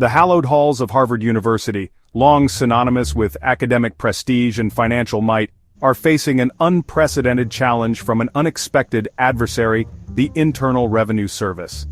The hallowed halls of Harvard University, long synonymous with academic prestige and financial might, are facing an unprecedented challenge from an unexpected adversary, the Internal Revenue Service.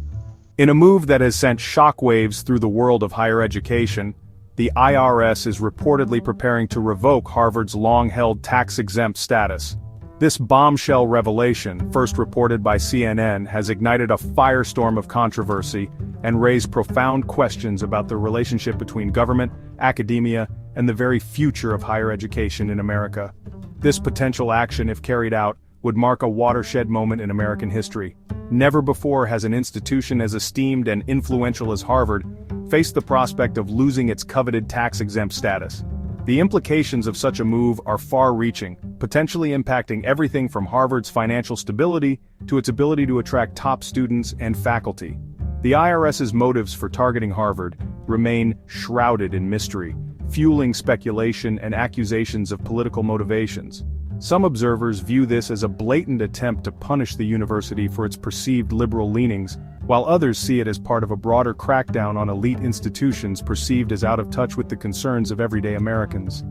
In a move that has sent shockwaves through the world of higher education, the IRS is reportedly preparing to revoke Harvard's long-held tax-exempt status. This bombshell revelation, first reported by CNN, has ignited a firestorm of controversy and raised profound questions about the relationship between government, academia, and the very future of higher education in America. This potential action, if carried out, would mark a watershed moment in American history. Never before has an institution as esteemed and influential as Harvard faced the prospect of losing its coveted tax-exempt status. The implications of such a move are far-reaching, potentially impacting everything from Harvard's financial stability to its ability to attract top students and faculty. The IRS's motives for targeting Harvard remain shrouded in mystery, fueling speculation and accusations of political motivations. Some observers view this as a blatant attempt to punish the university for its perceived liberal leanings, while others see it as part of a broader crackdown on elite institutions perceived as out of touch with the concerns of everyday Americans.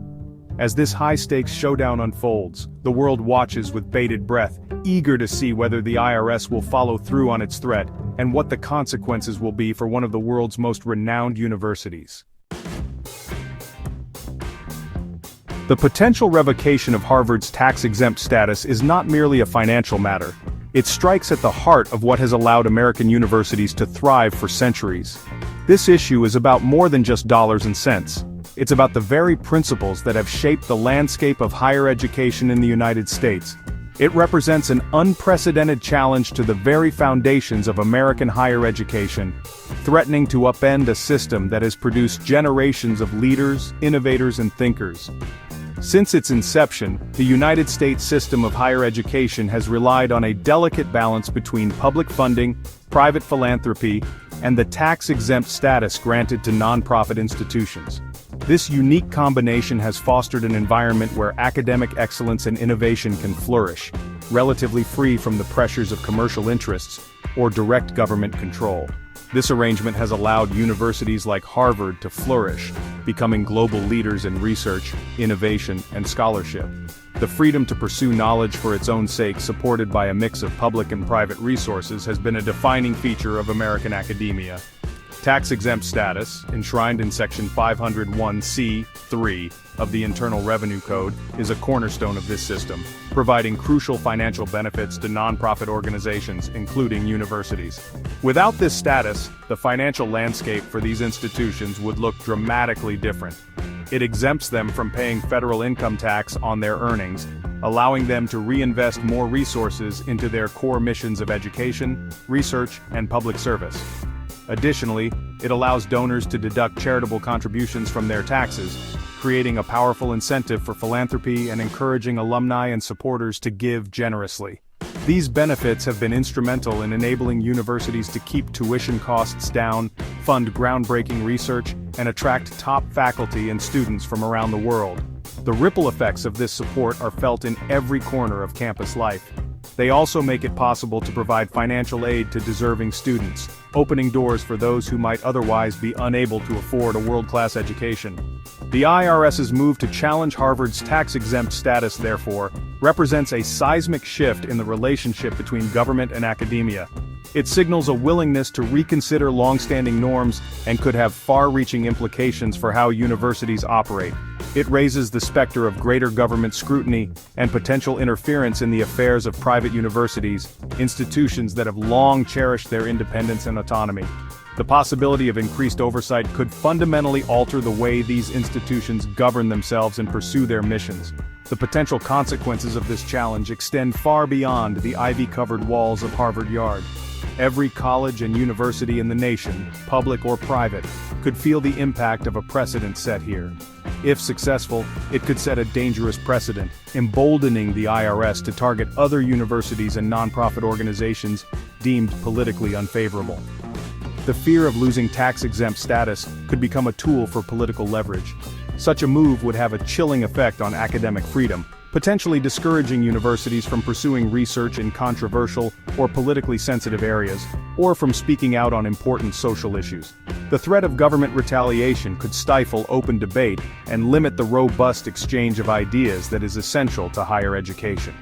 As this high-stakes showdown unfolds, the world watches with bated breath, eager to see whether the IRS will follow through on its threat and what the consequences will be for one of the world's most renowned universities. The potential revocation of Harvard's tax-exempt status is not merely a financial matter. It strikes at the heart of what has allowed American universities to thrive for centuries. This issue is about more than just dollars and cents. It's about the very principles that have shaped the landscape of higher education in the United States. It represents an unprecedented challenge to the very foundations of American higher education, threatening to upend a system that has produced generations of leaders, innovators, and thinkers. Since its inception, the United States system of higher education has relied on a delicate balance between public funding, private philanthropy, and the tax-exempt status granted to nonprofit institutions. This unique combination has fostered an environment where academic excellence and innovation can flourish, relatively free from the pressures of commercial interests or direct government control. This arrangement has allowed universities like Harvard to flourish, becoming global leaders in research, innovation, and scholarship. The freedom to pursue knowledge for its own sake, supported by a mix of public and private resources, has been a defining feature of American academia. Tax-exempt status, enshrined in Section 501(c)(3) of the Internal Revenue Code, is a cornerstone of this system, providing crucial financial benefits to nonprofit organizations, including universities. Without this status, the financial landscape for these institutions would look dramatically different. It exempts them from paying federal income tax on their earnings, allowing them to reinvest more resources into their core missions of education, research, and public service. Additionally, it allows donors to deduct charitable contributions from their taxes, creating a powerful incentive for philanthropy and encouraging alumni and supporters to give generously. These benefits have been instrumental in enabling universities to keep tuition costs down, fund groundbreaking research, and attract top faculty and students from around the world. The ripple effects of this support are felt in every corner of campus life. They also make it possible to provide financial aid to deserving students, opening doors for those who might otherwise be unable to afford a world-class education. The IRS's move to challenge Harvard's tax-exempt status, therefore, represents a seismic shift in the relationship between government and academia. It signals a willingness to reconsider long-standing norms and could have far-reaching implications for how universities operate. It raises the specter of greater government scrutiny and potential interference in the affairs of private universities, institutions that have long cherished their independence and autonomy. The possibility of increased oversight could fundamentally alter the way these institutions govern themselves and pursue their missions. The potential consequences of this challenge extend far beyond the ivy-covered walls of Harvard Yard. Every college and university in the nation, public or private, could feel the impact of a precedent set here. If successful, it could set a dangerous precedent, emboldening the IRS to target other universities and nonprofit organizations deemed politically unfavorable. The fear of losing tax-exempt status could become a tool for political leverage. Such a move would have a chilling effect on academic freedom, potentially discouraging universities from pursuing research in controversial or politically sensitive areas, or from speaking out on important social issues. The threat of government retaliation could stifle open debate and limit the robust exchange of ideas that is essential to higher education.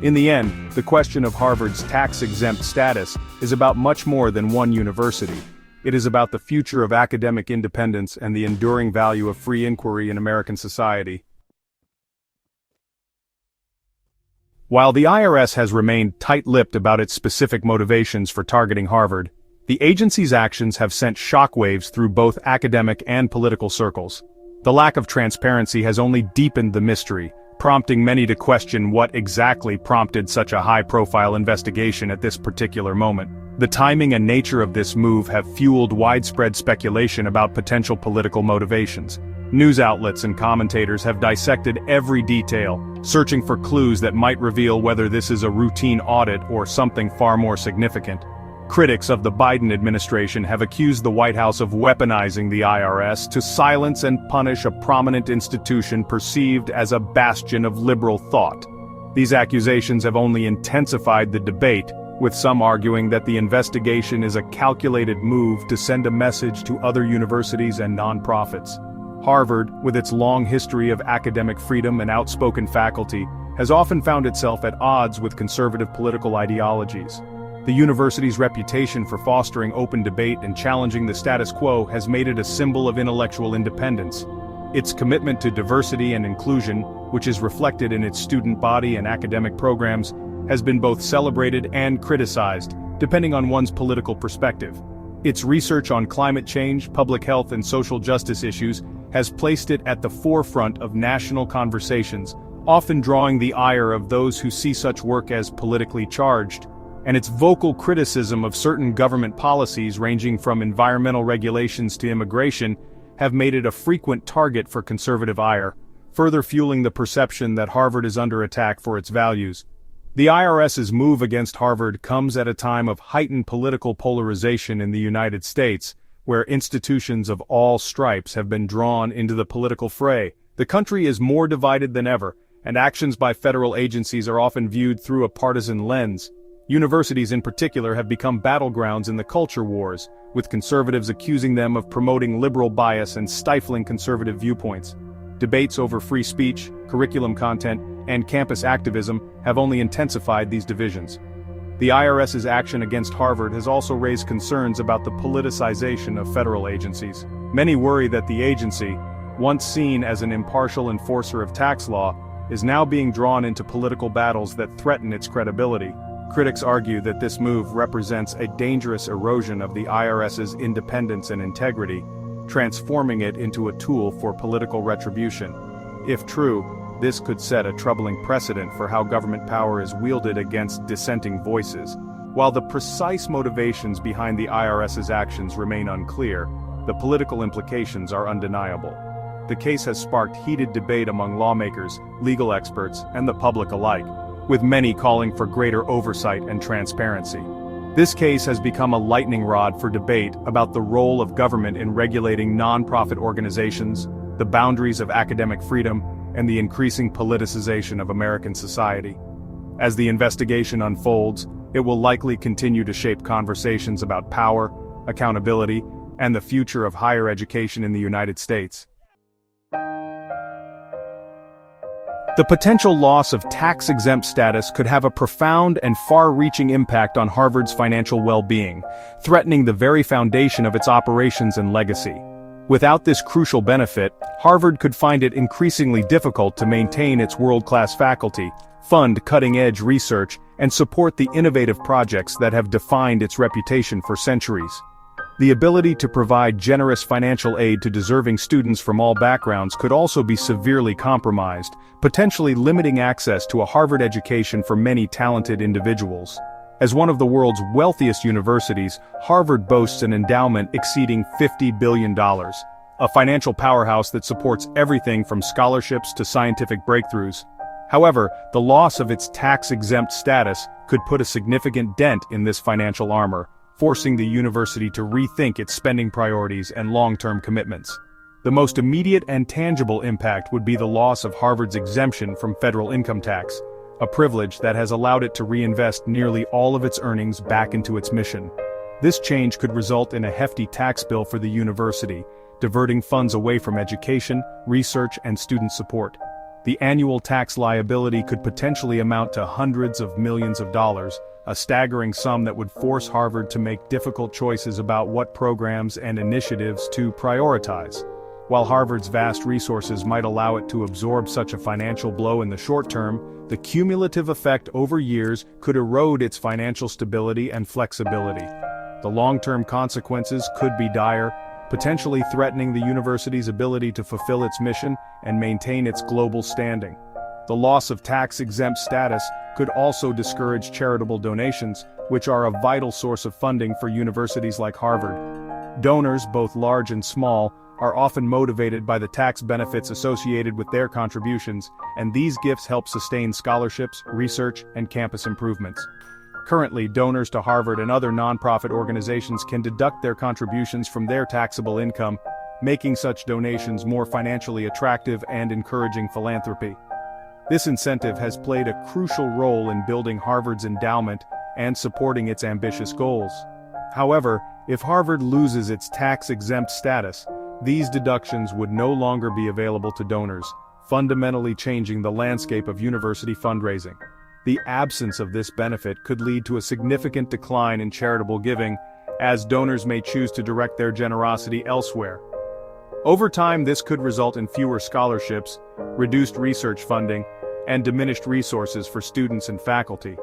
In the end, the question of Harvard's tax-exempt status is about much more than one university. It is about the future of academic independence and the enduring value of free inquiry in American society. While the IRS has remained tight-lipped about its specific motivations for targeting Harvard, the agency's actions have sent shockwaves through both academic and political circles. The lack of transparency has only deepened the mystery, prompting many to question what exactly prompted such a high-profile investigation at this particular moment. The timing and nature of this move have fueled widespread speculation about potential political motivations. News outlets and commentators have dissected every detail, searching for clues that might reveal whether this is a routine audit or something far more significant. Critics of the Biden administration have accused the White House of weaponizing the IRS to silence and punish a prominent institution perceived as a bastion of liberal thought. These accusations have only intensified the debate, with some arguing that the investigation is a calculated move to send a message to other universities and nonprofits. Harvard, with its long history of academic freedom and outspoken faculty, has often found itself at odds with conservative political ideologies. The university's reputation for fostering open debate and challenging the status quo has made it a symbol of intellectual independence. Its commitment to diversity and inclusion, which is reflected in its student body and academic programs, has been both celebrated and criticized, depending on one's political perspective. Its research on climate change, public health, and social justice issues has placed it at the forefront of national conversations, often drawing the ire of those who see such work as politically charged. And its vocal criticism of certain government policies ranging from environmental regulations to immigration have made it a frequent target for conservative ire, further fueling the perception that Harvard is under attack for its values. The IRS's move against Harvard comes at a time of heightened political polarization in the United States, where institutions of all stripes have been drawn into the political fray. The country is more divided than ever, and actions by federal agencies are often viewed through a partisan lens. Universities in particular have become battlegrounds in the culture wars, with conservatives accusing them of promoting liberal bias and stifling conservative viewpoints. Debates over free speech, curriculum content, and campus activism have only intensified these divisions. The IRS's action against Harvard has also raised concerns about the politicization of federal agencies. Many worry that the agency, once seen as an impartial enforcer of tax law, is now being drawn into political battles that threaten its credibility. Critics argue that this move represents a dangerous erosion of the IRS's independence and integrity, transforming it into a tool for political retribution. If true, this could set a troubling precedent for how government power is wielded against dissenting voices. While the precise motivations behind the IRS's actions remain unclear, the political implications are undeniable. The case has sparked heated debate among lawmakers, legal experts, and the public alike, with many calling for greater oversight and transparency. This case has become a lightning rod for debate about the role of government in regulating nonprofit organizations, the boundaries of academic freedom, and the increasing politicization of American society. As the investigation unfolds, it will likely continue to shape conversations about power, accountability, and the future of higher education in the United States. The potential loss of tax-exempt status could have a profound and far-reaching impact on Harvard's financial well-being, threatening the very foundation of its operations and legacy. Without this crucial benefit, Harvard could find it increasingly difficult to maintain its world-class faculty, fund cutting-edge research, and support the innovative projects that have defined its reputation for centuries. The ability to provide generous financial aid to deserving students from all backgrounds could also be severely compromised, potentially limiting access to a Harvard education for many talented individuals. As one of the world's wealthiest universities, Harvard boasts an endowment exceeding $50 billion, a financial powerhouse that supports everything from scholarships to scientific breakthroughs. However, the loss of its tax-exempt status could put a significant dent in this financial armor, forcing the university to rethink its spending priorities and long-term commitments. The most immediate and tangible impact would be the loss of Harvard's exemption from federal income tax, a privilege that has allowed it to reinvest nearly all of its earnings back into its mission. This change could result in a hefty tax bill for the university, diverting funds away from education, research, and student support. The annual tax liability could potentially amount to hundreds of millions of dollars, a staggering sum that would force Harvard to make difficult choices about what programs and initiatives to prioritize. While Harvard's vast resources might allow it to absorb such a financial blow in the short term, the cumulative effect over years could erode its financial stability and flexibility. The long-term consequences could be dire, potentially threatening the university's ability to fulfill its mission and maintain its global standing. The loss of tax-exempt status could also discourage charitable donations, which are a vital source of funding for universities like Harvard. Donors, both large and small, are often motivated by the tax benefits associated with their contributions, and these gifts help sustain scholarships, research, and campus improvements. Currently, donors to Harvard and other nonprofit organizations can deduct their contributions from their taxable income, making such donations more financially attractive and encouraging philanthropy. This incentive has played a crucial role in building Harvard's endowment and supporting its ambitious goals. However, if Harvard loses its tax-exempt status, these deductions would no longer be available to donors, fundamentally changing the landscape of university fundraising. The absence of this benefit could lead to a significant decline in charitable giving, as donors may choose to direct their generosity elsewhere. Over time, this could result in fewer scholarships, reduced research funding, and diminished resources for students and faculty.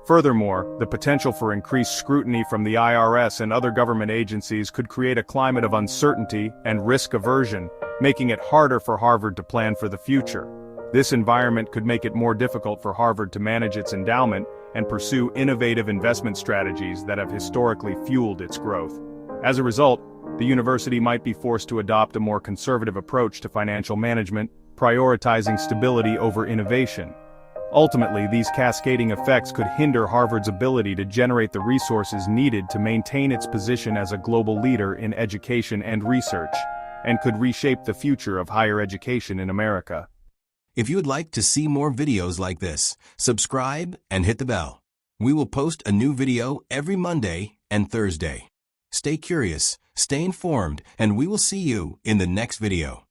Furthermore, the potential for increased scrutiny from the IRS and other government agencies could create a climate of uncertainty and risk aversion, making it harder for Harvard to plan for the future. This environment could make it more difficult for Harvard to manage its endowment and pursue innovative investment strategies that have historically fueled its growth. As a result, the university might be forced to adopt a more conservative approach to financial management, prioritizing stability over innovation. Ultimately, these cascading effects could hinder Harvard's ability to generate the resources needed to maintain its position as a global leader in education and research, and could reshape the future of higher education in America. If you would like to see more videos like this, subscribe and hit the bell. We will post a new video every Monday and Thursday. Stay curious, stay informed, and we will see you in the next video.